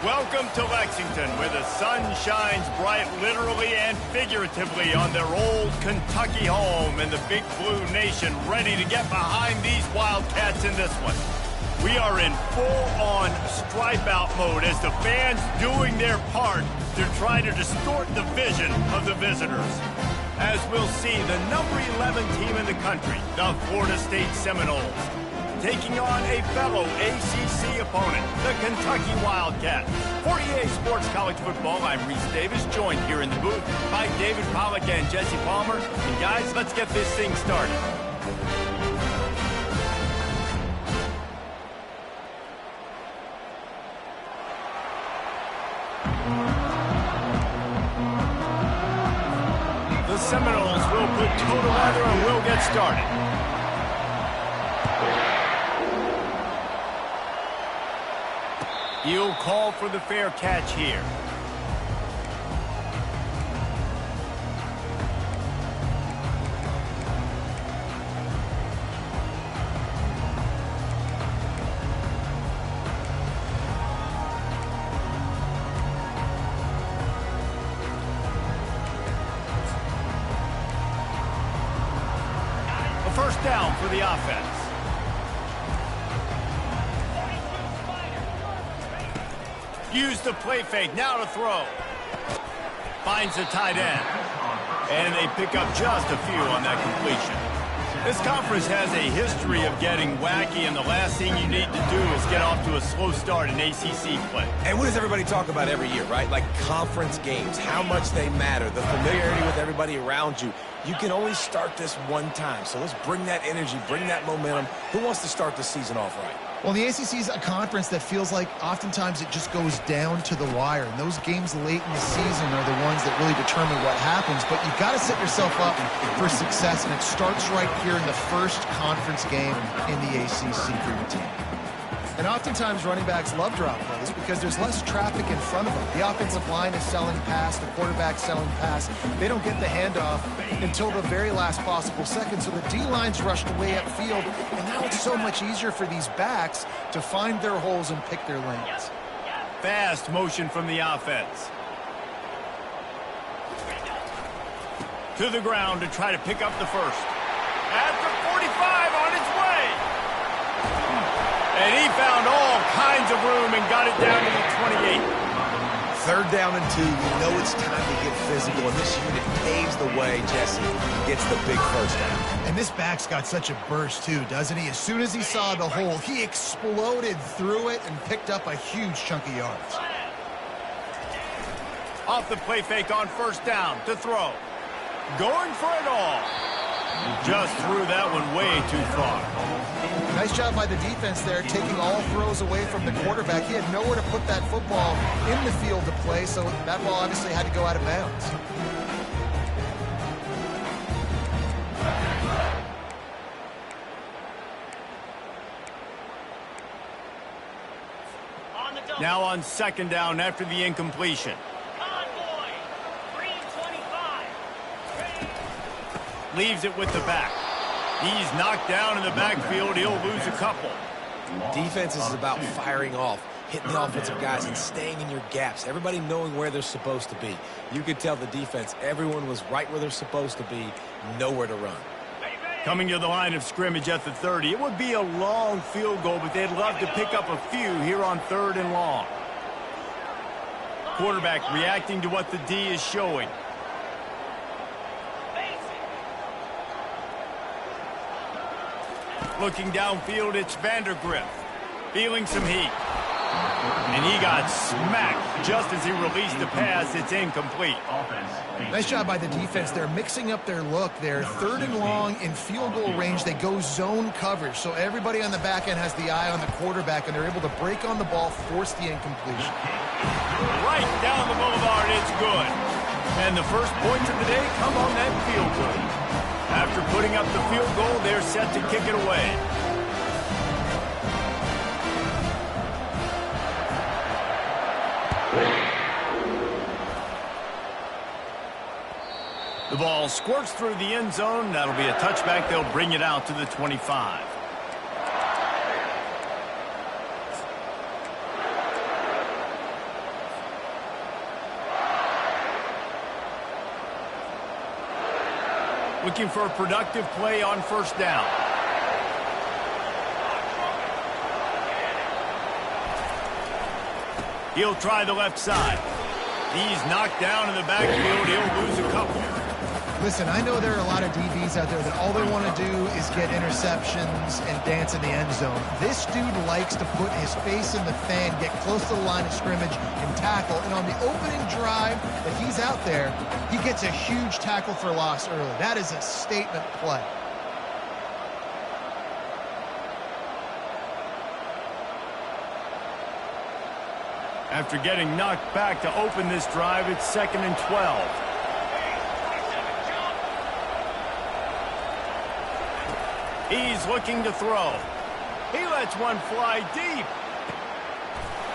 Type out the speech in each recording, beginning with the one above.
Welcome to Lexington, where the sun shines bright literally and figuratively on their old Kentucky home, and the Big Blue Nation ready to get behind these Wildcats in this one. We are in full-on stripe-out mode as the fans doing their part to try to distort the vision of the visitors. As we'll see, the number 11 team in the country, the Florida State Seminoles, taking on a fellow ACC opponent, the Kentucky Wildcats. For EA Sports College Football, I'm Reese Davis, joined here in the booth by David Pollack and Jesse Palmer. And guys, let's get this thing started. The Seminoles will put toe together and we'll get started. He'll call for the fair catch here. A first down for the offense. Use the play fake, now to throw. Finds the tight end. And they pick up just a few on that completion. This conference has a history of getting wacky, and the last thing you need to do is get off to a slow start in ACC play. And what does everybody talk about every year, right? Like conference games, how much they matter, the familiarity with everybody around you. You can only start this one time, so let's bring that energy, bring that momentum. Who wants to start the season off right? Well, the ACC is a conference that feels like oftentimes it just goes down to the wire. And those games late in the season are the ones that really determine what happens. But you've got to set yourself up for success, and it starts right here in the first conference game in the ACC for your team. And oftentimes running backs love drop plays because there's less traffic in front of them. The offensive line is selling pass, the quarterback's selling pass. They don't get the handoff until the very last possible second, so the D-line's rushed way upfield, and now it's so much easier for these backs to find their holes and pick their lanes. Fast motion from the offense. To the ground to try to pick up the first. At the 45 on its way. And he found all kinds of room and got it down to the 28. Third down and 2. We know it's time to get physical, and this unit paves the way. Jesse gets the big first down. And this back's got such a burst, too, doesn't he? As soon as he saw the hole, he exploded through it and picked up a huge chunk of yards. Off the play fake on first down to throw. Going for it all. Just threw that one way too far. Nice job by the defense there, taking all throws away from the quarterback. He had nowhere to put that football in the field to play, so that ball obviously had to go out of bounds. Now on second down after the incompletion. Leaves it with the back. He's knocked down in the backfield. He'll lose a couple. Defense is about firing off, hitting the offensive guys, and staying in your gaps. Everybody knowing where they're supposed to be. You could tell the defense, everyone was right where they're supposed to be, nowhere to run. Coming to the line of scrimmage at the 30. It would be a long field goal, but they'd love to pick up a few here on third and long. Quarterback reacting to what the D is showing. Looking downfield, it's Vandergrift. Feeling some heat. And he got smacked just as he released the pass. It's incomplete. Nice job by the defense. They're mixing up their look. They're third and long in field goal range. They go zone coverage. So everybody on the back end has the eye on the quarterback, and they're able to break on the ball, force the incompletion. Right down the boulevard, it's good. And the first points of the day come on that field goal. After putting up the field goal, they're set to kick it away. The ball squirts through the end zone. That'll be a touchback. They'll bring it out to the 25. Looking for a productive play on first down. He'll try the left side. He's knocked down in the backfield. He'll lose a couple. Listen, I know there are a lot of DBs out there that all they want to do is get interceptions and dance in the end zone. This dude likes to put his face in the fan, get close to the line of scrimmage, and tackle. And on the opening drive that he's out there, he gets a huge tackle for loss early. That is a statement play. After getting knocked back to open this drive, it's 2nd and 12. He's looking to throw. He lets one fly deep.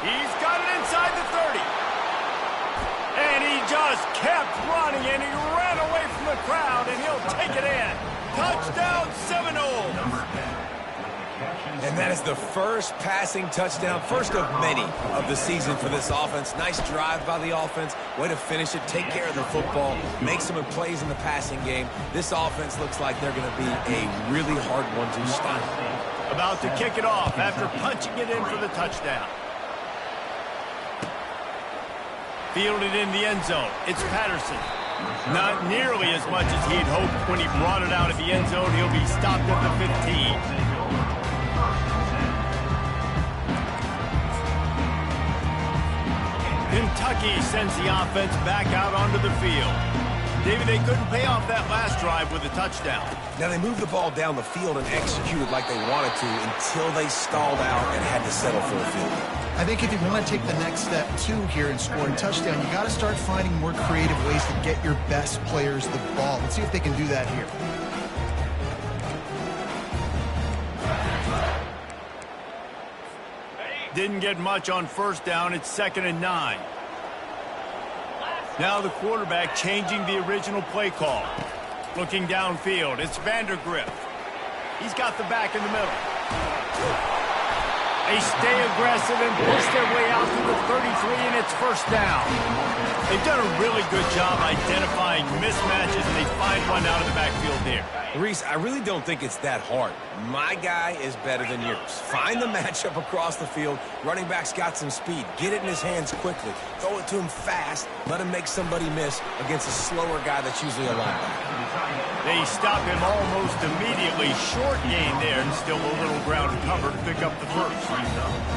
He's got it inside the 30. And he just kept running, and he ran away from the crowd, and he'll take it in. Touchdown, Seminoles. And that is the first passing touchdown, first of many of the season for this offense. Nice drive by the offense. Way to finish it, take care of the football, make some plays in the passing game. This offense looks like they're going to be a really hard one to stop. About to kick it off after punching it in for the touchdown. Fielded in the end zone. It's Patterson. Not nearly as much as he had hoped when he brought it out of the end zone. He'll be stopped at the 15. Kentucky sends the offense back out onto the field. David, they couldn't pay off that last drive with a touchdown. Now, they moved the ball down the field and executed like they wanted to until they stalled out and had to settle for a field goal. I think if you want to take the next step, too, here and score a touchdown, you got to start finding more creative ways to get your best players the ball. Let's see if they can do that here. Didn't get much on first down. It's 2nd and 9. Now the quarterback changing the original play call. Looking downfield, it's Vandergrift. He's got the back in the middle. They stay aggressive and push their way out to the 33, and it's first down. They've done a really good job identifying mismatches, and they find one out of the backfield there. Reese, I really don't think it's that hard. My guy is better than yours. Find the matchup across the field. Running back's got some speed. Get it in his hands quickly. Throw it to him fast. Let him make somebody miss against a slower guy that's usually a linebacker. They stop him almost immediately. Short gain there, and still a little ground cover to pick up the first.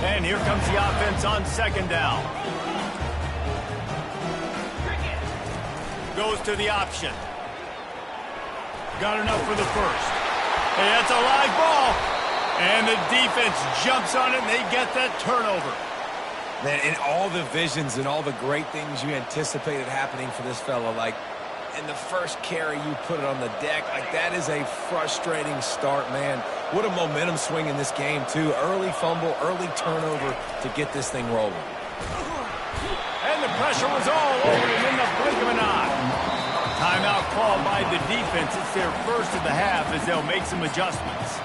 And here comes the offense on 2nd down. Goes to the option. Got enough for the first. Hey, that's a live ball. And the defense jumps on it, and they get that turnover. Man, and all the visions and all the great things you anticipated happening for this fella, like in the first carry you put it on the deck, like that is a frustrating start, man. What a momentum swing in this game, too. Early fumble, early turnover to get this thing rolling. And the pressure was all over him in the blink of an eye. Timeout called by the defense. It's their first of the half as they'll make some adjustments.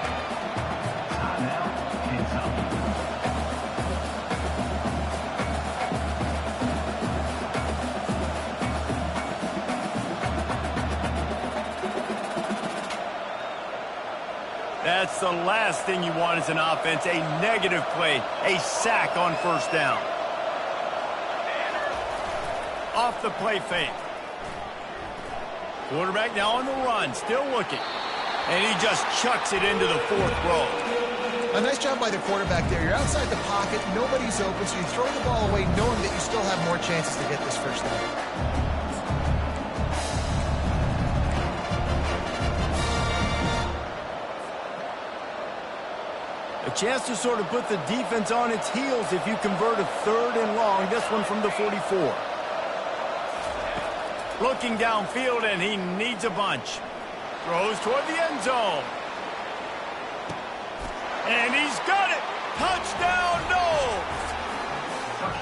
That's the last thing you want as an offense, a negative play, a sack on first down. Off the play fake. Quarterback now on the run, still looking. And he just chucks it into the 4th row. A nice job by the quarterback there. You're outside the pocket, nobody's open, so you throw the ball away knowing that you still have more chances to get this first down. A chance to sort of put the defense on its heels if you convert a 3rd and long. This one from the 44. Looking downfield, and he needs a bunch. Throws toward the end zone. And he's got it. Touchdown, Noles.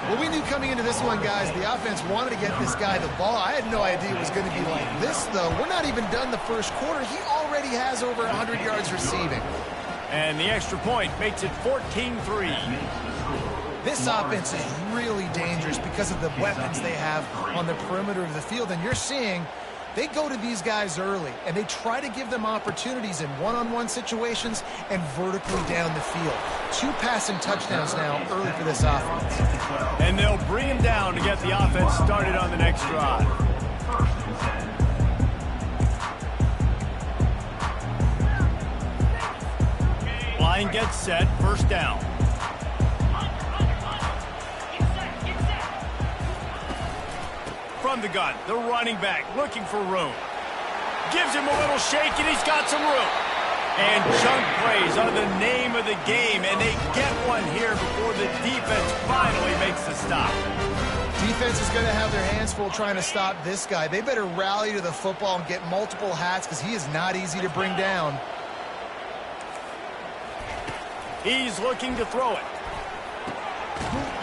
Well, we knew coming into this one, guys, the offense wanted to get this guy the ball. I had no idea it was going to be like this, though. We're not even done the first quarter. He already has over 100 yards receiving. And the extra point makes it 14-3. This offense is really dangerous because of the weapons they have on the perimeter of the field. And you're seeing They go to these guys early, and they try to give them opportunities in one-on-one situations and vertically down the field. 2 passing touchdowns now early for this offense. And they'll bring him down to get the offense started on the next drive. Line gets set, first down. From the gun, the running back looking for room. Gives him a little shake, and he's got some room. And chunk plays are the name of the game, and they get one here before the defense finally makes the stop. Defense is going to have their hands full trying to stop this guy. They better rally to the football and get multiple hats because he is not easy to bring down. He's looking to throw it.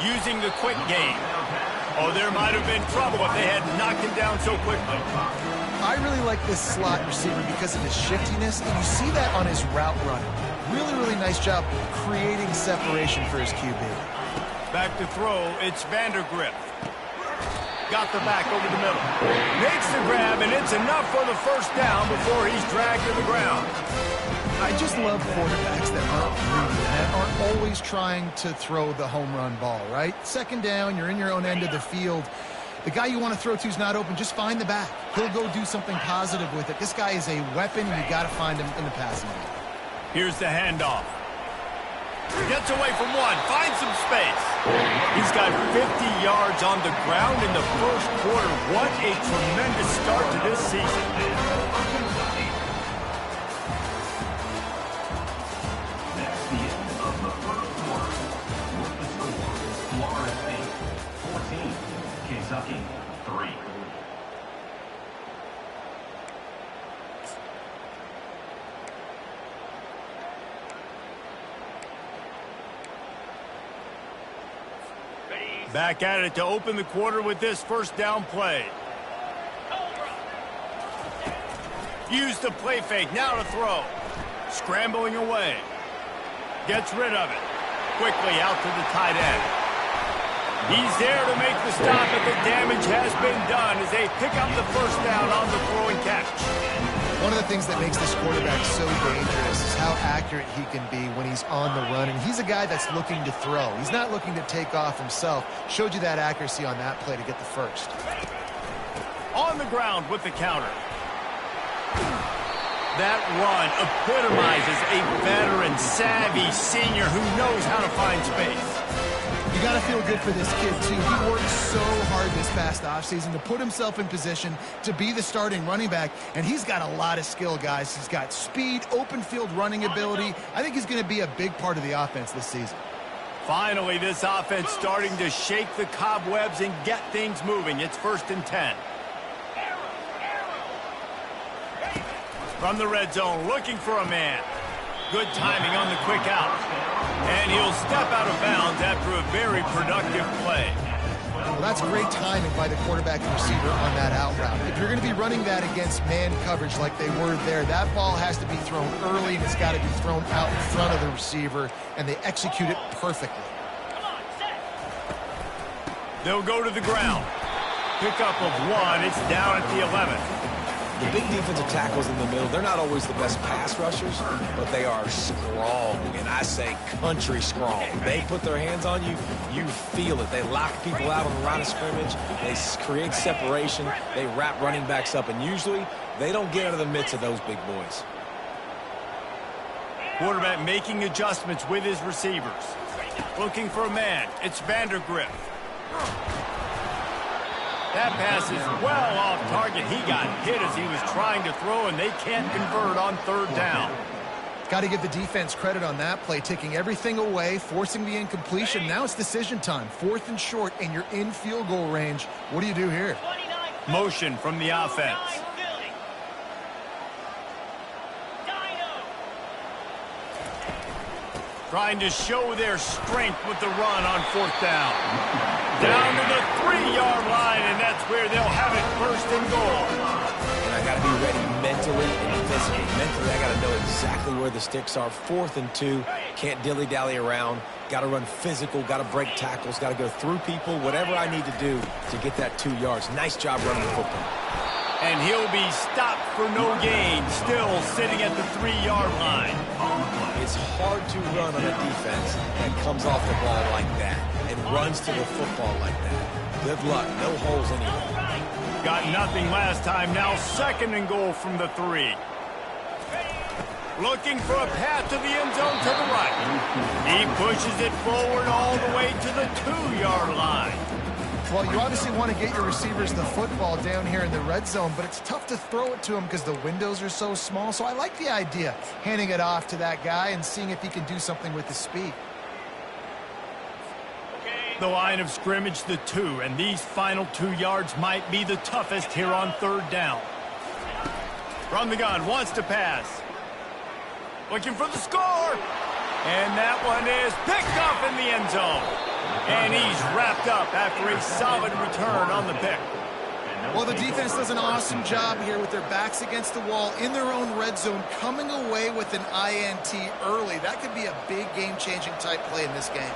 Using the quick game. Oh, there might have been trouble if they had knocked him down so quickly. I really like this slot receiver because of his shiftiness, and you see that on his route running. Really, really nice job creating separation for his QB. Back to throw, it's Vandergrift. Got the back over the middle. Makes the grab, and it's enough for the first down before he's dragged to the ground. I just love quarterbacks that aren't greedy, that aren't always trying to throw the home run ball, right? Second down, you're in your own end of the field. The guy you want to throw to is not open. Just find the back. He'll go do something positive with it. This guy is a weapon, and you got to find him in the passing game. Here's the handoff. Gets away from one, finds some space. He's got 50 yards on the ground in the first quarter. What a tremendous start to this season. Kentucky, 3. Back at it to open the quarter with this first down play. Use the play fake, now to throw. Scrambling away. Gets rid of it. Quickly out to the tight end. He's there to make the stop, but the damage has been done as they pick up the first down on the throw and catch. One of the things that makes this quarterback so dangerous is how accurate he can be when he's on the run. And he's a guy that's looking to throw. He's not looking to take off himself. Showed you that accuracy on that play to get the first. On the ground with the counter. That run epitomizes a veteran, savvy senior who knows how to find space. You got to feel good for this kid, too. He worked so hard this past offseason to put himself in position to be the starting running back, and he's got a lot of skill, guys. He's got speed, open field running ability. I think he's going to be a big part of the offense this season. Finally, this offense starting to shake the cobwebs and get things moving. It's 1st and 10. From the red zone, looking for a man. Good timing on the quick out. And he'll step out of bounds after a very productive play. Well, that's great timing by the quarterback and receiver on that out route. If you're going to be running that against man coverage like they were there, that ball has to be thrown early, and it's got to be thrown out in front of the receiver, and they execute it perfectly. They'll go to the ground. Pickup of 1. It's down at the 11. The big defensive tackles in the middle, they're not always the best pass rushers, but they are strong, and I say country strong. They put their hands on you, you feel it. They lock people out on the line of scrimmage. They create separation. They wrap running backs up, and usually they don't get out of the midst of those big boys. Quarterback making adjustments with his receivers. Looking for a man. It's Vandergrift. That pass is well off target. He got hit as he was trying to throw, and they can't convert on 3rd down. Got to give the defense credit on that play, taking everything away, forcing the incompletion. Now it's decision time. 4th and short, and you're in field goal range. What do you do here? Motion from the offense. Trying to show their strength with the run on 4th down. Down to the 3-yard line, and that's where they'll have it 1st and goal. And I got to be ready mentally and physically. Mentally, I got to know exactly where the sticks are. 4th and 2, can't dilly-dally around. Got to run physical, got to break tackles, got to go through people, whatever I need to do to get that 2 yards. Nice job running the football. And he'll be stopped for no gain, still sitting at the 3-yard line. It's hard to run on a defense that comes off the ball like that and runs to the football like that. Good luck. No holes anywhere. Got nothing last time. Now 2nd and goal from the 3. Looking for a path to the end zone to the right. He pushes it forward all the way to the 2-yard line. Well, you obviously want to get your receivers the football down here in the red zone, but it's tough to throw it to them because the windows are so small. So I like the idea, handing it off to that guy and seeing if he can do something with his speed. The line of scrimmage, the 2, and these final 2 yards might be the toughest here on 3rd down. From the gun, wants to pass. Looking for the score. And that one is picked up in the end zone. And he's wrapped up after a solid return on the pick. Well, the defense does an awesome job here with their backs against the wall in their own red zone, coming away with an INT early. That could be a big game-changing type play in this game.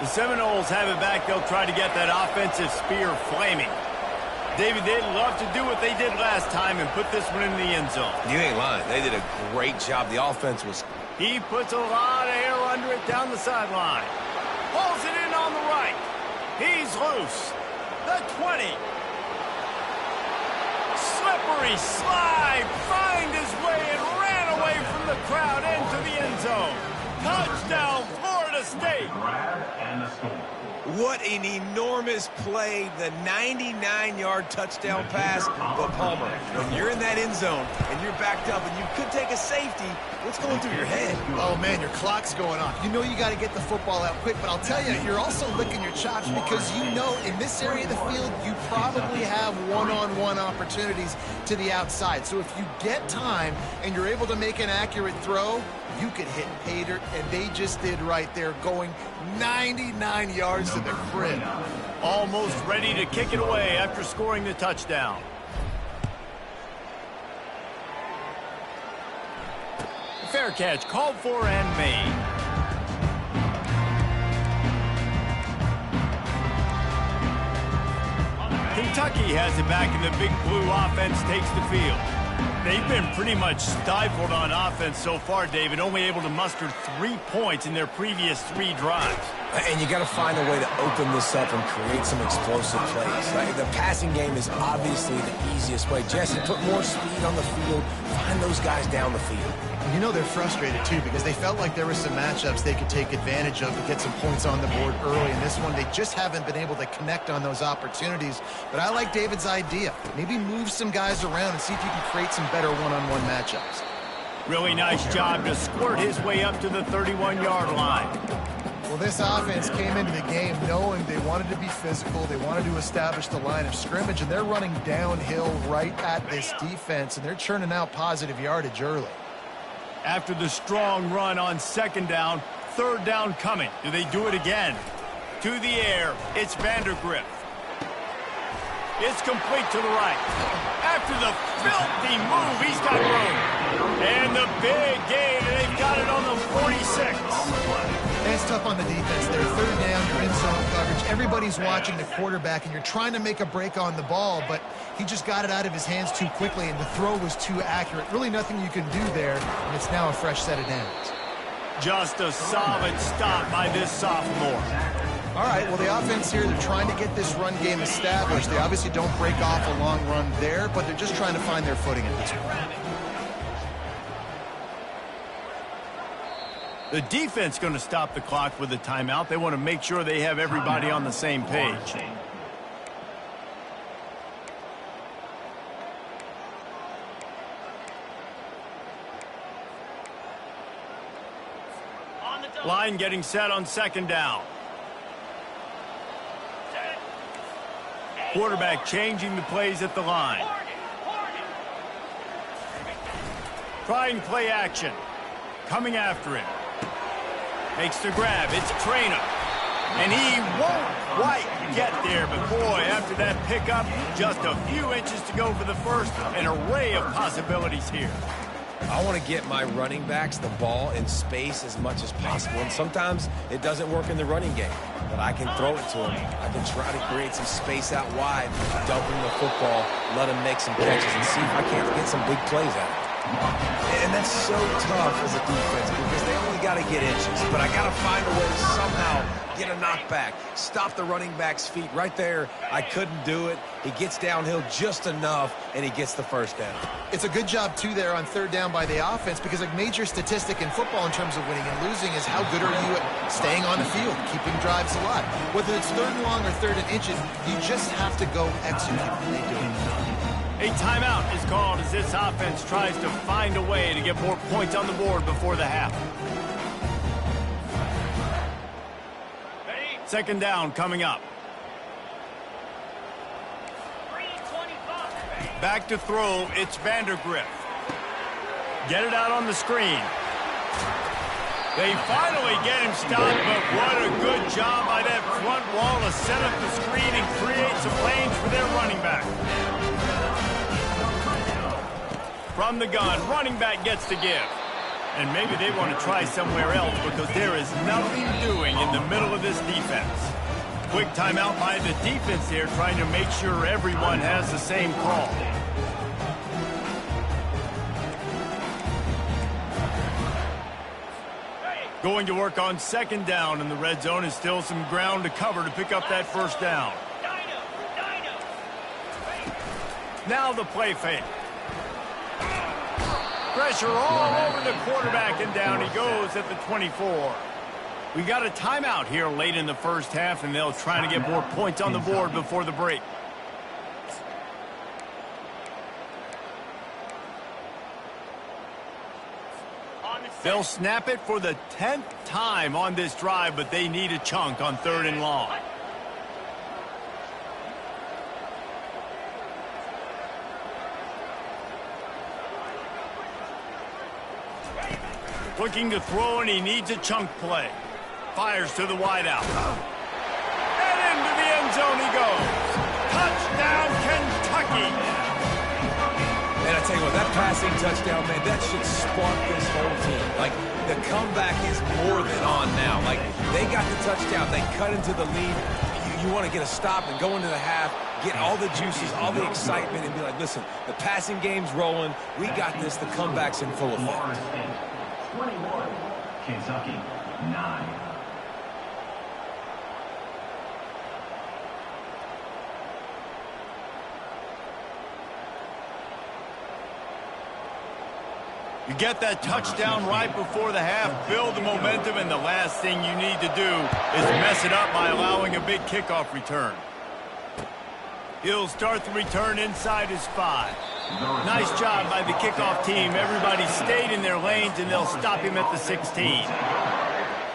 The Seminoles have it back. They'll try to get that offensive spear flaming. David, they'd love to do what they did last time and put this one in the end zone. You ain't lying. They did a great job. The offense was... He puts a lot of air under it down the sideline. Pulls it in on the right. He's loose. The 20. Slippery slide. Find his way and ran away from the crowd into the end zone. Touchdown, Florida State. And the score. What an enormous play, the 99-yard touchdown pass. But Palmer, when you're in that end zone and you're backed up and you could take a safety, what's going through your head? Oh, man, your clock's going off. You know you got to get the football out quick, but I'll tell you, you're also licking your chops because you know in this area of the field, you probably have one-on-one opportunities to the outside. So if you get time and you're able to make an accurate throw, you could hit pay dirt, and they just did right there, going 99 yards to the crib. Almost ready to kick it away after scoring the touchdown. Fair catch called for and made. Kentucky has it back, and the Big Blue offense takes the field. They've been pretty much stifled on offense so far, David, only able to muster 3 points in their previous 3 drives. And you got to find a way to open this up and create some explosive plays. Right? The passing game is obviously the easiest way. Jesse, put more speed on the field. Find those guys down the field. You know they're frustrated, too, because they felt like there were some matchups they could take advantage of to get some points on the board early. In this one, they just haven't been able to connect on those opportunities. But I like David's idea. Maybe move some guys around and see if you can create some better one-on-one matchups. Really nice job to squirt his way up to the 31-yard line. Well, this offense came into the game knowing they wanted to be physical, they wanted to establish the line of scrimmage, and they're running downhill right at this defense, and they're churning out positive yardage early. After the strong run on 2nd down, 3rd down coming. Do they do it again? To the air, it's Vandergrift. It's complete to the right. After the filthy move, he's got room. And the big gain, and they've got it on the 46. And it's tough on the defense there. 3rd down, you're in zone coverage. Everybody's watching the quarterback, and you're trying to make a break on the ball, but he just got it out of his hands too quickly, and the throw was too accurate. Really nothing you can do there, and it's now a fresh set of downs. Just a solid stop by this sophomore. All right, well, the offense here, they're trying to get this run game established. They obviously don't break off a long run there, but they're just trying to find their footing at this point. The defense going to stop the clock with a timeout. They want to make sure they have everybody on the same page. Line getting set on 2nd down. Quarterback changing the plays at the line. Trying play action. Coming after him. Makes the grab. It's Traynor. And he won't quite get there. But, boy, after that pickup, just a few inches to go for the first. An array of possibilities here. I want to get my running backs the ball in space as much as possible. And sometimes it doesn't work in the running game, but I can throw it to them. I can try to create some space out wide, dump them the football, let them make some catches, and see if I can't get some big plays out of it. And that's so tough as a defense because they only got to get inches. But I got to find a way to somehow get a knockback, stop the running back's feet. Right there, I couldn't do it. He gets downhill just enough, and he gets the first down. It's a good job, too, there on third down by the offense because a major statistic in football in terms of winning and losing is how good are you at staying on the field, keeping drives alive. Whether it's third and long or third and inches, you just have to go execute, and they do it. A timeout is called as this offense tries to find a way to get more points on the board before the half. Second down coming up. Back to throw, it's Vandergrift. Get it out on the screen. They finally get him stopped, but what a good job by that front wall to set up the screen and create some lanes for their running back. From the gun, running back gets to give. And maybe they want to try somewhere else because there is nothing doing in the middle of this defense. Quick timeout by the defense here, trying to make sure everyone has the same call. Going to work on second down, and the red zone is still some ground to cover to pick up that first down. Now the play fake. Pressure all over the quarterback, and down he goes at the 24. We got a timeout here late in the first half, and they'll try to get more points on the board before the break. They'll snap it for the 10th time on this drive, but they need a chunk on third and long. Looking to throw, and he needs a chunk play. Fires to the wideout. And into the end zone he goes. Touchdown, Kentucky! And I tell you what, that passing touchdown, man, that should spark this whole team. Like, the comeback is more than on now. Like, they got the touchdown. They cut into the lead. You want to get a stop and go into the half, get all the juices, all the excitement, and be like, listen, the passing game's rolling. We got this. The comeback's in full effect. 21, Kentucky, 9. You get that touchdown right before the half, build the momentum, and the last thing you need to do is mess it up by allowing a big kickoff return. He'll start the return inside his 5. Nice job by the kickoff team. Everybody stayed in their lanes, and they'll stop him at the 16.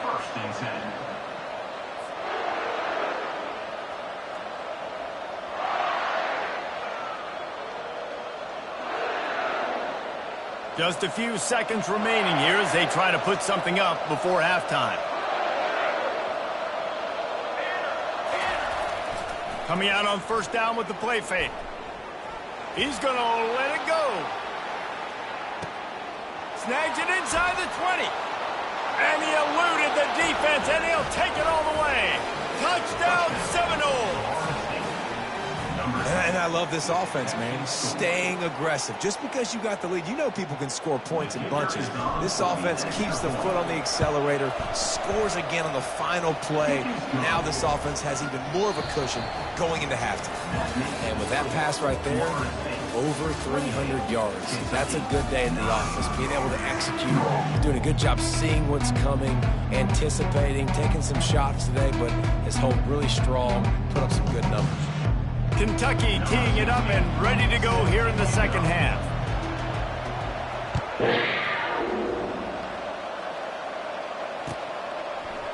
First and 10. Just a few seconds remaining here as they try to put something up before halftime. Coming out on first down with the play fake. He's going to let it go. Snags it inside the 20. And he eluded the defense, and he'll take it all the way. Touchdown, Seminoles. And I love this offense, man. Staying aggressive. Just because you got the lead, you know people can score points in bunches. This offense keeps the foot on the accelerator, scores again on the final play. Now this offense has even more of a cushion going into halftime. And with that pass right there, over 300 yards. That's a good day in the office. Being able to execute, doing a good job seeing what's coming, anticipating, taking some shots today, but his hope really strong, put up some good numbers. Kentucky teeing it up and ready to go here in the second half.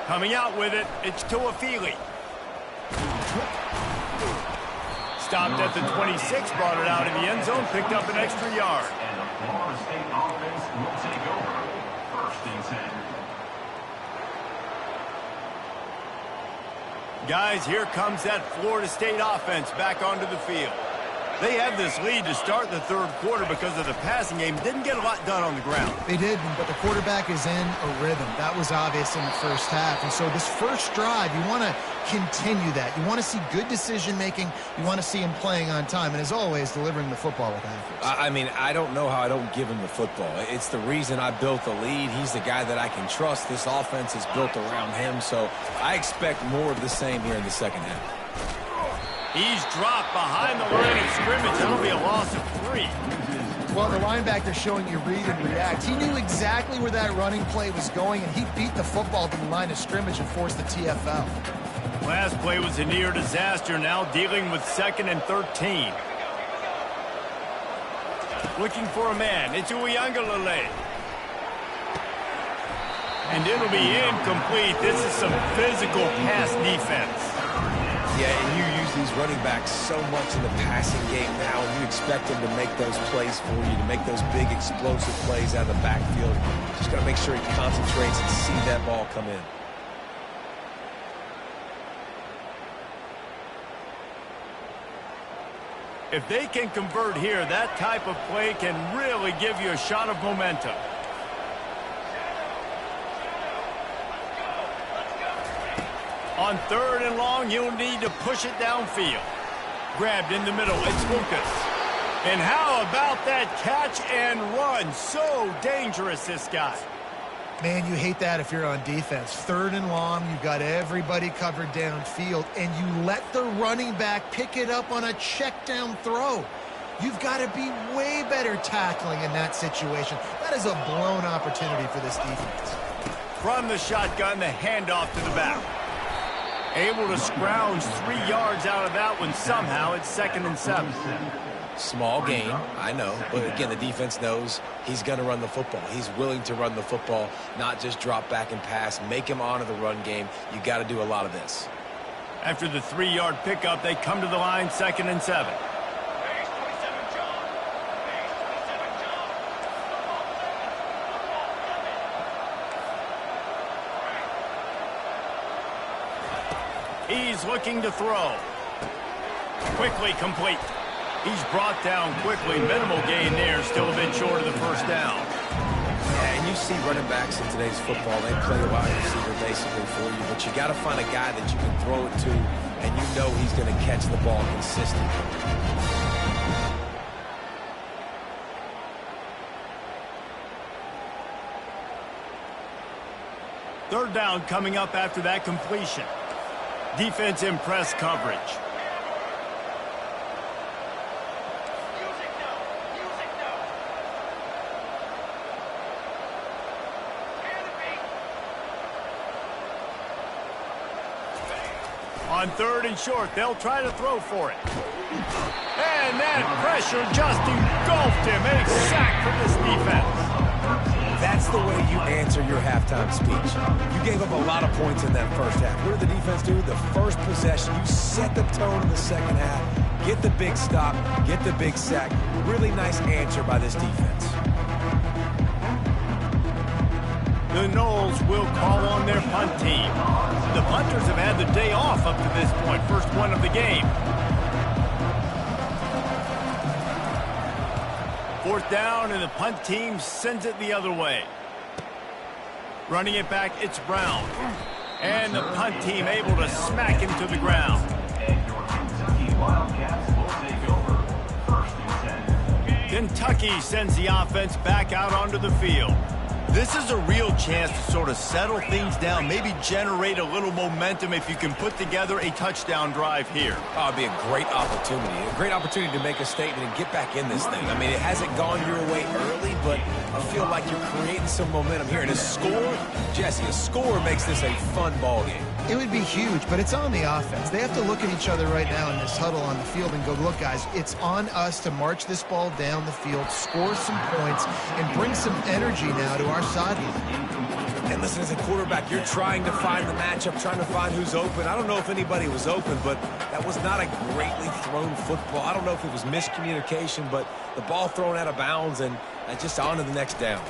Coming out with it, it's Tuafili. Stopped at the 26, brought it out in the end zone, picked up an extra yard. And the Florida State offense will take over. First and 10. Guys, here comes that Florida State offense back onto the field. They had this lead to start the third quarter because of the passing game. Didn't get a lot done on the ground. They did, but the quarterback is in a rhythm. That was obvious in the first half. And so this first drive, you want to continue that. You want to see good decision-making. You want to see him playing on time. And as always, delivering the football with accuracy. I mean, I don't know how I don't give him the football. It's the reason I built the lead. He's the guy that I can trust. This offense is built around him. So I expect more of the same here in the second half. He's dropped behind the line of scrimmage. That'll be a loss of 3. Well, the linebacker showing you read and react. He knew exactly where that running play was going, and he beat the football to the line of scrimmage and forced the TFL. Last play was a near disaster. Now dealing with 2nd and 13. Looking for a man. It's Uiagalelei. And it'll be incomplete. This is some physical pass defense. Yeah, and you use these running backs so much in the passing game now, and you expect them to make those plays for you, to make those big explosive plays out of the backfield. Just got to make sure he concentrates and see that ball come in. If they can convert here, that type of play can really give you a shot of momentum. On 3rd and long, you'll need to push it downfield. Grabbed in the middle, it's Lucas. And how about that catch and run? So dangerous, this guy. Man, you hate that if you're on defense. 3rd and long, you've got everybody covered downfield, and you let the running back pick it up on a check down throw. You've got to be way better tackling in that situation. That is a blown opportunity for this defense. From the shotgun, the handoff to the back. Able to scrounge 3 yards out of that one somehow. It's 2nd and 7. Small gain, I know. But again, the defense knows he's going to run the football. He's willing to run the football, not just drop back and pass. Make him honor the run game. You got to do a lot of this. After the 3-yard pickup, they come to the line, 2nd and 7. He's looking to throw. Quickly complete. He's brought down quickly. Minimal gain there. Still a bit short of the first down. Yeah, and you see running backs in today's football. They play wide receiver basically for you. But you got to find a guy that you can throw it to, and you know he's going to catch the ball consistently. Third down coming up after that completion. Defense in press coverage. On 3rd and short, they'll try to throw for it. And that pressure just engulfed him. A sack from this defense. That's the way you answer your halftime speech. You gave up a lot of points in that first half. What did the defense do? The first possession, you set the tone in the second half. Get the big stop, get the big sack. Really nice answer by this defense. The Noles will call on their punt team. The punters have had the day off up to this point. First one of the game. 4th down, and the punt team sends it the other way. Running it back, it's Brown. And the punt team able to smack him to the ground. Kentucky sends the offense back out onto the field. This is a real chance to sort of settle things down, maybe generate a little momentum if you can put together a touchdown drive here. Oh, it'd be a great opportunity to make a statement and get back in this thing. I mean, it hasn't gone your way early, but I feel like you're creating some momentum here. And a score, Jesse, a score makes this a fun ball game. It would be huge, but it's on the offense. They have to look at each other right now in this huddle on the field and go, look, guys, it's on us to march this ball down the field, score some points, and bring some energy now to our sideline. And listen, as a quarterback, you're trying to find the matchup, trying to find who's open. I don't know if anybody was open, but that was not a greatly thrown football. I don't know if it was miscommunication, but the ball thrown out of bounds and just on to the next down.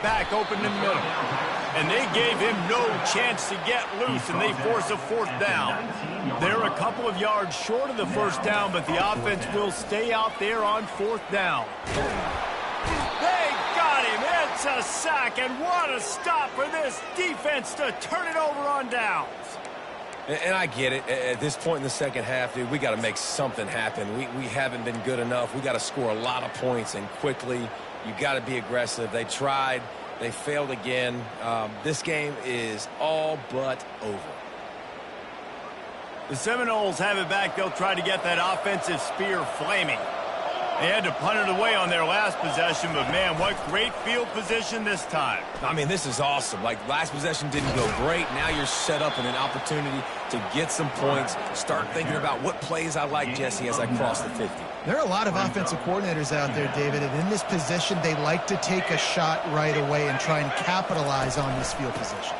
Back open in the middle. And they gave him no chance to get loose, and they force a fourth down. They're a couple of yards short of the first down, but the offense will stay out there on fourth down. They got him. It's a sack, and what a stop for this defense to turn it over on downs. And I get it. At this point in the second half, dude, we got to make something happen. We haven't been good enough. We got to score a lot of points and quickly. You got to be aggressive. They tried. They failed again. This game is all but over. The Seminoles have it back. They'll try to get that offensive spear flaming. They had to punt it away on their last possession, but, man, what great field position this time. I mean, this is awesome. Like, last possession didn't go great. Now you're set up in an opportunity to get some points. Start thinking about what plays I like, Jesse, as I cross the 50. There are a lot of offensive coordinators out there, David, and in this position, they like to take a shot right away and try and capitalize on this field position.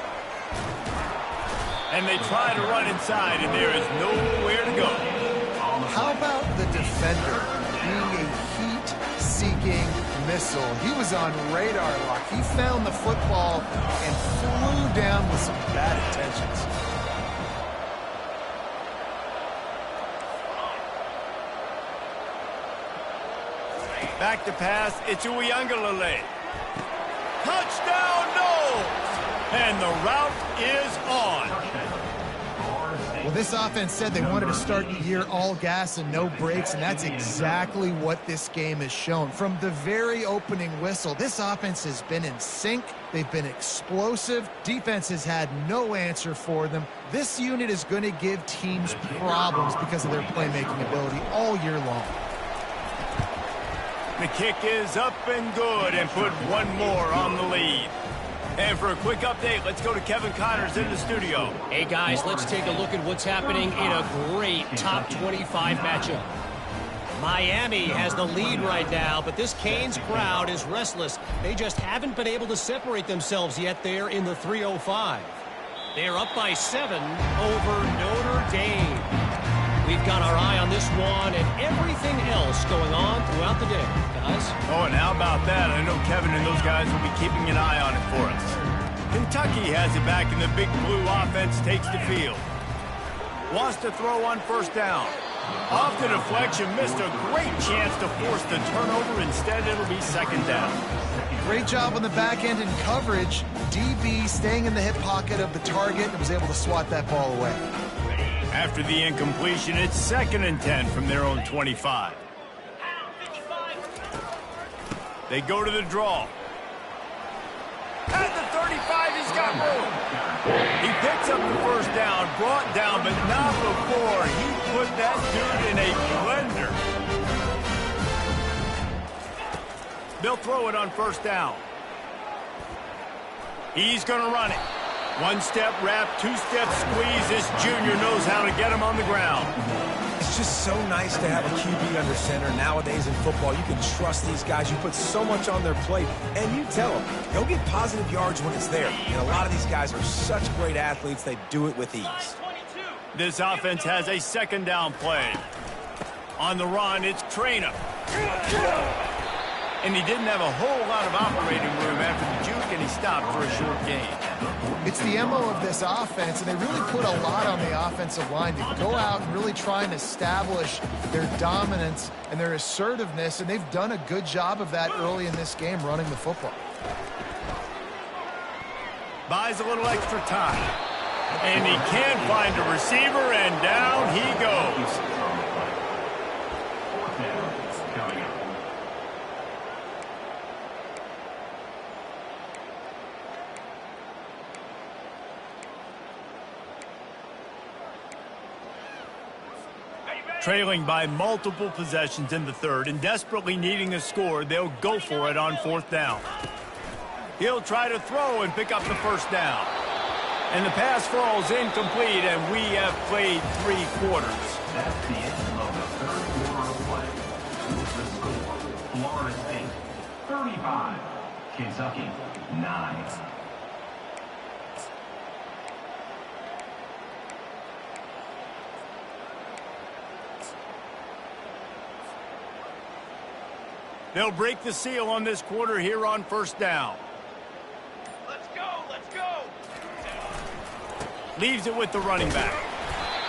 And they try to run inside, and there is nowhere to go. How about the defender being a heat-seeking missile? He was on radar lock. He found the football and flew down with some bad intentions. Back to pass, it's Uiagalelei. Touchdown, no! And the route is on. Well, this offense said they wanted to start the year all gas and no brakes, and that's exactly what this game has shown. From the very opening whistle, this offense has been in sync. They've been explosive. Defense has had no answer for them. This unit is going to give teams problems because of their playmaking ability all year long. The kick is up and good, and put one more on the lead. And for a quick update, let's go to Kevin Connors in the studio. Hey, guys, let's take a look at what's happening in a great top 25 matchup. Miami has the lead right now, but this Canes crowd is restless. They just haven't been able to separate themselves yet there in the 305. They're up by 7 over Notre Dame. We've got our eye on this one and everything else going on throughout the day, guys. Oh, and how about that? I know Kevin and those guys will be keeping an eye on it for us. Kentucky has it back, and the Big Blue offense takes the field. Wants to throw on first down. Off the deflection, missed a great chance to force the turnover. Instead, it'll be second down. Great job on the back end in coverage. DB staying in the hip pocket of the target and was able to swat that ball away. After the incompletion, it's 2nd and 10 from their own 25. They go to the draw. At the 35, he's got room. He picks up the first down, brought down, but not before he put that dude in a blender. They'll throw it on first down. He's going to run it. One-step wrap, two-step squeeze. This junior knows how to get him on the ground. It's just so nice to have a QB under center. Nowadays in football, you can trust these guys. You put so much on their plate, and you tell them, go get positive yards when it's there. And a lot of these guys are such great athletes, they do it with ease. This offense has a second down play. On the run, it's Traynor. And he didn't have a whole lot of operating room after the juke, and he stopped for a short gain. It's the MO of this offense, and they really put a lot on the offensive line to go out and really try and establish their dominance and their assertiveness, and they've done a good job of that early in this game running the football. Buys a little extra time. And he can find a receiver, and down he goes. Trailing by multiple possessions in the third and desperately needing a score, they'll go for it on fourth down. He'll try to throw and pick up the first down. And the pass falls incomplete, and we have played 3 quarters. That's the end of the third quarter of play. The score, Florida State 35, Kentucky 9. They'll break the seal on this quarter here on first down. Let's go, let's go. Leaves it with the running back.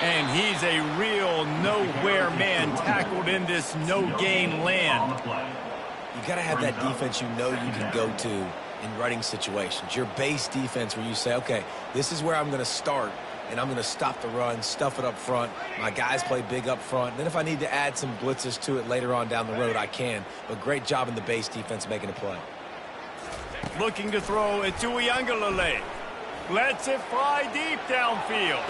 And he's a real nowhere man tackled in this no-gain land. You got to have that defense you know you can go to in running situations. Your base defense where you say, okay, this is where I'm going to start, and I'm going to stop the run, stuff it up front. My guys play big up front. Then if I need to add some blitzes to it later on down the road, I can. But great job in the base defense making a play. Looking to throw it to Uiagalelei. Lets it fly deep downfield.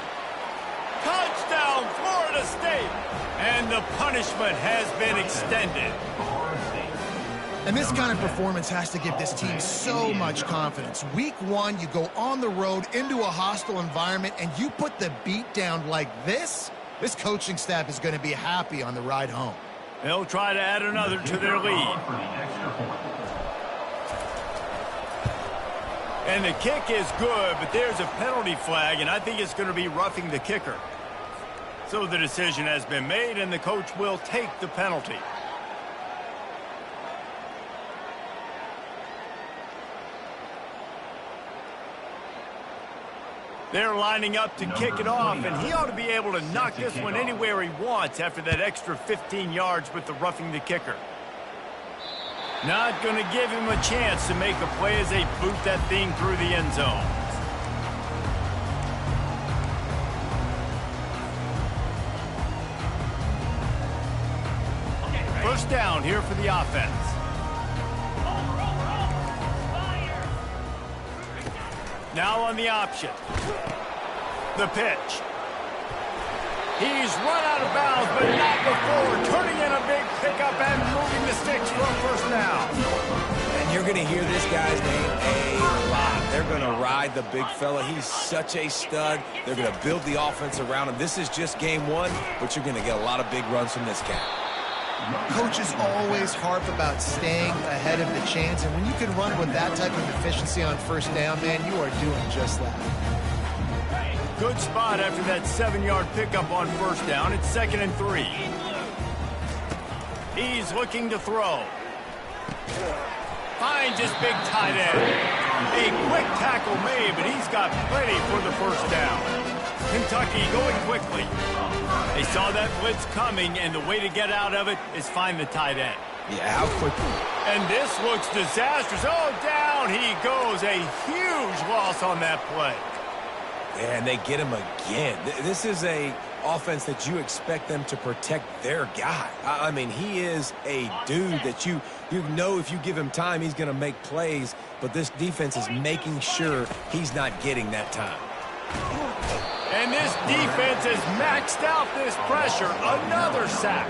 Touchdown, Florida State! And the punishment has been extended. And this kind of performance has to give this team so much confidence. Week 1, you go on the road into a hostile environment, and you put the beat down like this? This coaching staff is going to be happy on the ride home. They'll try to add another to their lead. And the kick is good, but there's a penalty flag, and I think it's going to be roughing the kicker. So the decision has been made, and the coach will take the penalty. They're lining up to kick it off, and he ought to be able to knock this one anywhere he wants after that extra 15 yards with the roughing the kicker. Not going to give him a chance to make a play as they boot that thing through the end zone. First down here for the offense. Now on the option. The pitch. He's run out of bounds, but not before turning in a big pickup and moving the sticks for a first down. And you're going to hear this guy's name a lot. They're going to ride the big fella. He's such a stud. They're going to build the offense around him. This is just game 1, but you're going to get a lot of big runs from this cat. Coaches always harp about staying ahead of the chains, and when you can run with that type of efficiency on first down, man, you are doing just that. Good spot after that 7-yard pickup on first down. It's 2nd and 3. He's looking to throw. Finds his big tight end. A quick tackle made, but he's got plenty for the first down. Kentucky going quickly. They saw that blitz coming, and the way to get out of it is find the tight end. Yeah, how quickly. And this looks disastrous. Oh, down he goes. A huge loss on that play. Yeah, and they get him again. This is a offense that you expect them to protect their guy. I mean, he is a dude that you know if you give him time, he's going to make plays, but this defense is making sure he's not getting that time. And this defense has maxed out this pressure. Another sack.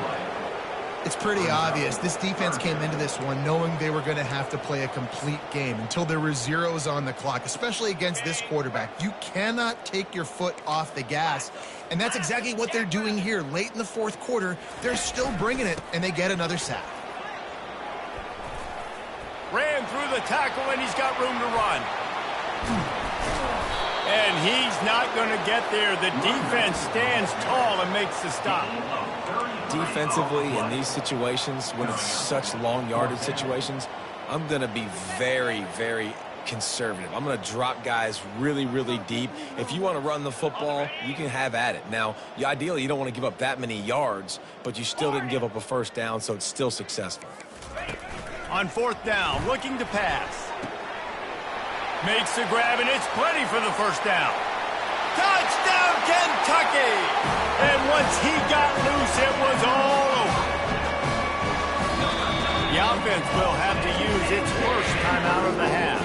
It's pretty obvious. This defense came into this one knowing they were going to have to play a complete game until there were zeros on the clock, especially against this quarterback. You cannot take your foot off the gas, and that's exactly what they're doing here. Late in the 4th quarter, they're still bringing it, and they get another sack. Ran through the tackle, and he's got room to run. And he's not going to get there. The defense stands tall and makes the stop. Defensively, in these situations, when it's such long yardage situations, I'm going to be very, very conservative. I'm going to drop guys really, really deep. If you want to run the football, you can have at it. Now, ideally, you don't want to give up that many yards, but you still didn't give up a first down, so it's still successful. On 4th down, looking to pass. Makes the grab, and it's plenty for the first down. Touchdown, Kentucky! And once he got loose, it was all over. The offense will have to use its first timeout of the half.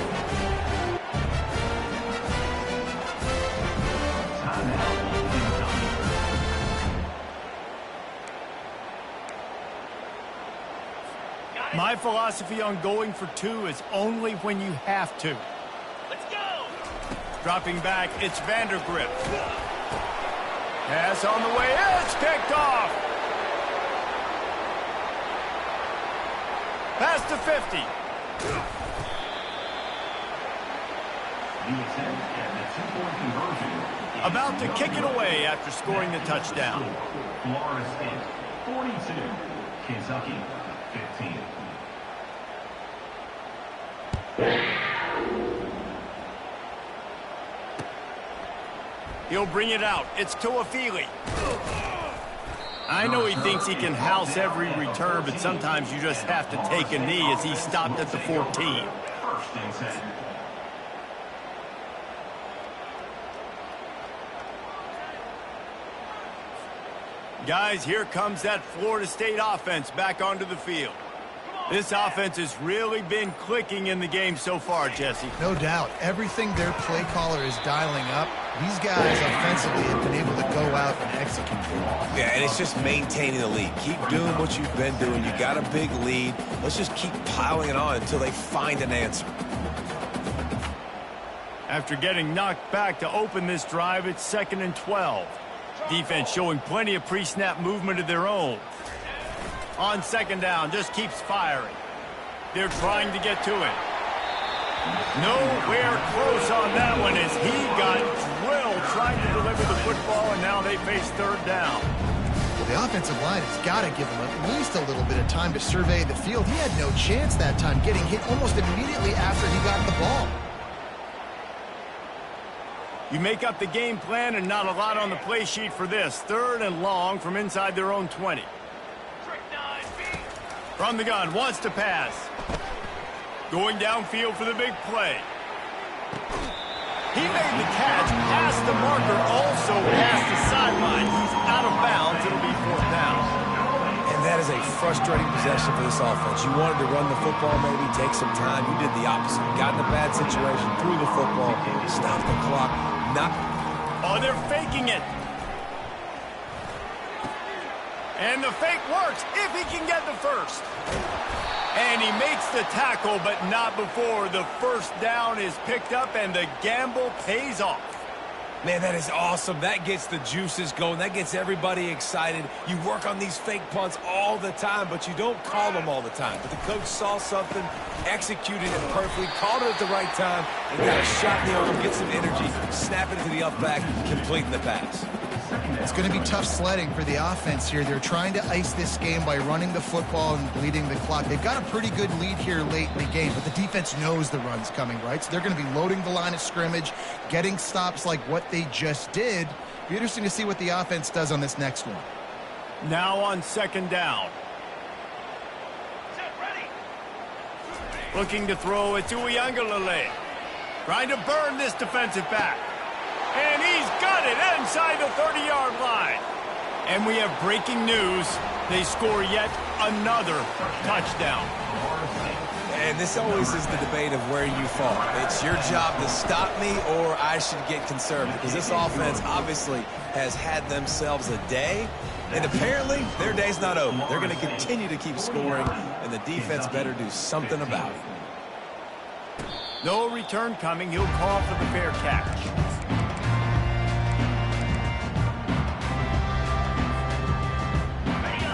My philosophy on going for 2 is only when you have to. Dropping back, it's Vandergrift. Pass on the way, it's picked off. Pass to 50. About to kick it away after scoring the touchdown. Florida State 42, Kentucky 15. He'll bring it out. It's Tuafili. I know he thinks he can house every return, but sometimes you just have to take a knee as he stopped at the 14. First and 10. Guys, here comes that Florida State offense back onto the field. This offense has really been clicking in the game so far, Jesse. No doubt. Everything their play caller is dialing up, these guys offensively have been able to go out and execute. Yeah, and it's just maintaining the lead. Keep doing what you've been doing. You got a big lead. Let's just keep piling it on until they find an answer. After getting knocked back to open this drive, it's 2nd and 12. Defense showing plenty of pre-snap movement of their own. On 2nd down, just keeps firing. They're trying to get to it. Nowhere close on that one as he got drilled trying to deliver the football, and now they face 3rd down. Well, the offensive line has got to give him at least a little bit of time to survey the field. He had no chance that time, getting hit almost immediately after he got the ball. You make up the game plan and not a lot on the play sheet for this. 3rd and long from inside their own 20. From the gun, wants to pass. Going downfield for the big play. He made the catch past the marker, also past the sideline. He's out of bounds. It'll be 4th down. And that is a frustrating possession for this offense. You wanted to run the football, maybe take some time. You did the opposite. Got in a bad situation, threw the football, stopped the clock. Oh, they're faking it. And the fake works if he can get the first. And he makes the tackle, but not before the 1st down is picked up and the gamble pays off. Man, that is awesome. That gets the juices going. That gets everybody excited. You work on these fake punts all the time, but you don't call them all the time. But the coach saw something, executed it perfectly, called it at the right time, and got a shot in the arm, get some energy, snap it to the up back, completing the pass. It's going to be tough sledding for the offense here. They're trying to ice this game by running the football and bleeding the clock. They've got a pretty good lead here late in the game, but the defense knows the run's coming, right? So they're going to be loading the line of scrimmage, getting stops like what they just did. Be interesting to see what the offense does on this next one. Now on 2nd down. Looking to throw it to Uiagalelei. Trying to burn this defensive back. And he's got it inside the 30-yard line. And we have breaking news. They score yet another touchdown. And this always is the debate of where you fall. It's your job to stop me or I should get conservative. Because this offense obviously has had themselves a day. And apparently their day's not over. They're going to continue to keep scoring. And the defense better do something about it. No return coming. He'll call for the fair catch.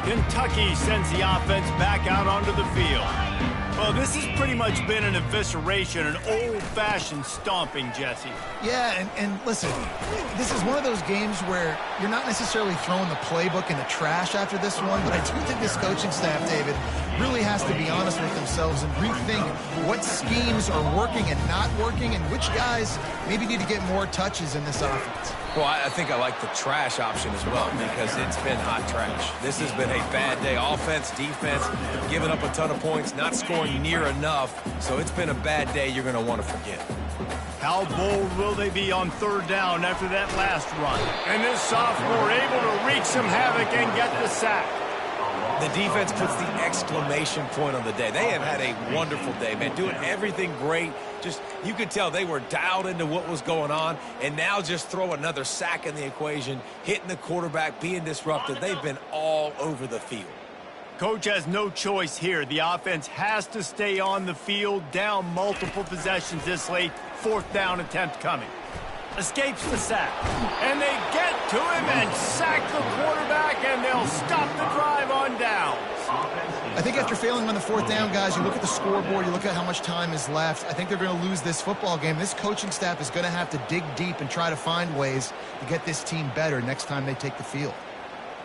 Kentucky sends the offense back out onto the field. Well, this has pretty much been an evisceration, an old-fashioned stomping, Jesse. Yeah, and listen, this is one of those games where you're not necessarily throwing the playbook in the trash after this one, but I do think this coaching staff, David, really has to be honest with themselves and rethink what schemes are working and not working and which guys maybe need to get more touches in this offense. Well, I think I like the trash option as well because it's been hot trash. This has been a bad day. Offense, defense, giving up a ton of points, not scoring near enough. So it's been a bad day you're going to want to forget. How bold will they be on 3rd down after that last run? And this sophomore able to wreak some havoc and get the sack. The defense puts the exclamation point on the day. They have had a wonderful day, man, doing everything great. Just, you could tell they were dialed into what was going on, and now just throw another sack in the equation, hitting the quarterback, being disrupted. They've been all over the field. Coach has no choice here. The offense has to stay on the field, down multiple possessions this late. 4th down attempt coming. Escapes the sack. And they get to him and sack the quarterback, and they'll stop the drive on downs. I think after failing on the 4th down, guys, you look at the scoreboard, you look at how much time is left. I think they're going to lose this football game. This coaching staff is going to have to dig deep and try to find ways to get this team better next time they take the field.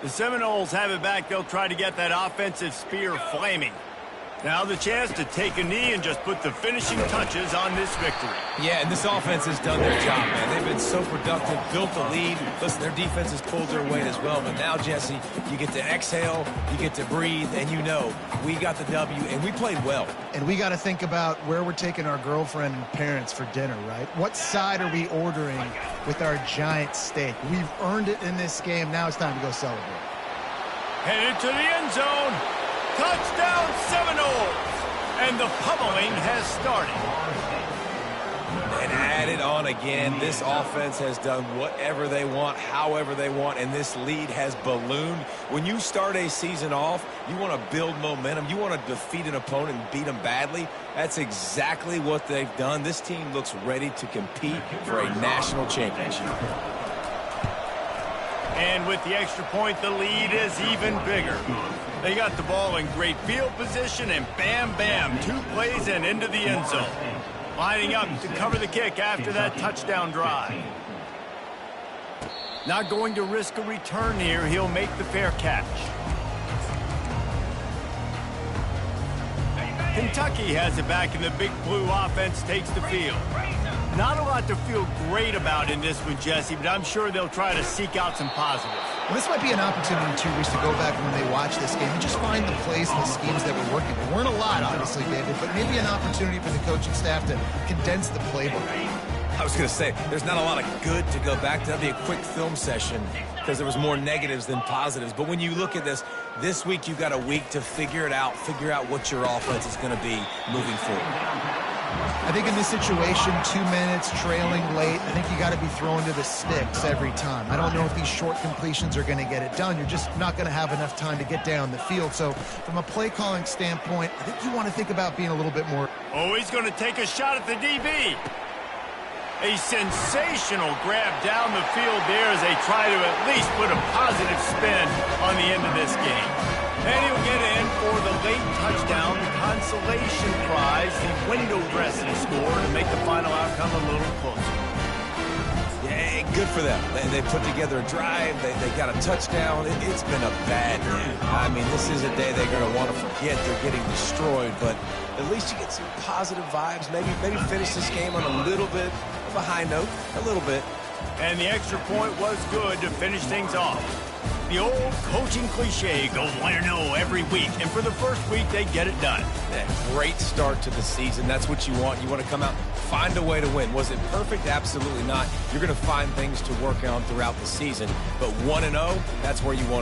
The Seminoles have it back. They'll try to get that offensive spear flaming. Now the chance to take a knee and just put the finishing touches on this victory. Yeah, and this offense has done their job, man. They've been so productive, built the lead. Listen, their defense has pulled their weight as well. But now, Jesse, you get to exhale, you get to breathe, and you know we got the W, and we played well. And we got to think about where we're taking our girlfriend and parents for dinner, right? What side are we ordering with our giant steak? We've earned it in this game. Now it's time to go celebrate. Headed to the end zone. Touchdown Seminoles. And the pummeling has started. And add it on again. This offense has done whatever they want, however they want, and this lead has ballooned. When you start a season off, you want to build momentum. You want to defeat an opponent and beat them badly. That's exactly what they've done. This team looks ready to compete for a national championship. And with the extra point, the lead is even bigger. They got the ball in great field position, and bam, bam, 2 plays and into the end zone. Lining up to cover the kick after that touchdown drive. Not going to risk a return here. He'll make the fair catch. Kentucky has it back, and the Big Blue offense takes the field. Not a lot to feel great about in this one, Jesse, but I'm sure they'll try to seek out some positives. Well, this might be an opportunity in 2 weeks to go back when they watch this game and just find the plays and the schemes that were working. There weren't a lot, obviously, David, but maybe an opportunity for the coaching staff to condense the playbook. I was going to say, there's not a lot of good to go back to. That'd be a quick film session because there was more negatives than positives. But when you look at this week you've got a week to figure it out, figure out what your offense is going to be moving forward. I think in this situation, 2 minutes, trailing late, I think you got to be throwing to the sticks every time. I don't know if these short completions are going to get it done. You're just not going to have enough time to get down the field. So from a play calling standpoint, I think you want to think about being a little bit more. Oh, he's going to take a shot at the DB. A sensational grab down the field there as they try to at least put a positive spin on the end of this game. And he'll get in for the late touchdown, the consolation prize, the window dressing score to make the final outcome a little closer. Yeah, good for them. They put together a drive. They got a touchdown. It's been a bad day. I mean, this is a day they're going to want to forget. They're getting destroyed, but at least you get some positive vibes. Maybe finish this game on a little bit of a high note, a little bit. And the extra point was good to finish things off. The old coaching cliche, go 1-0 every week. And for the first week, they get it done. A great start to the season. That's what you want. You want to come out, find a way to win. Was it perfect? Absolutely not. You're going to find things to work on throughout the season. But 1-0, that's where you want to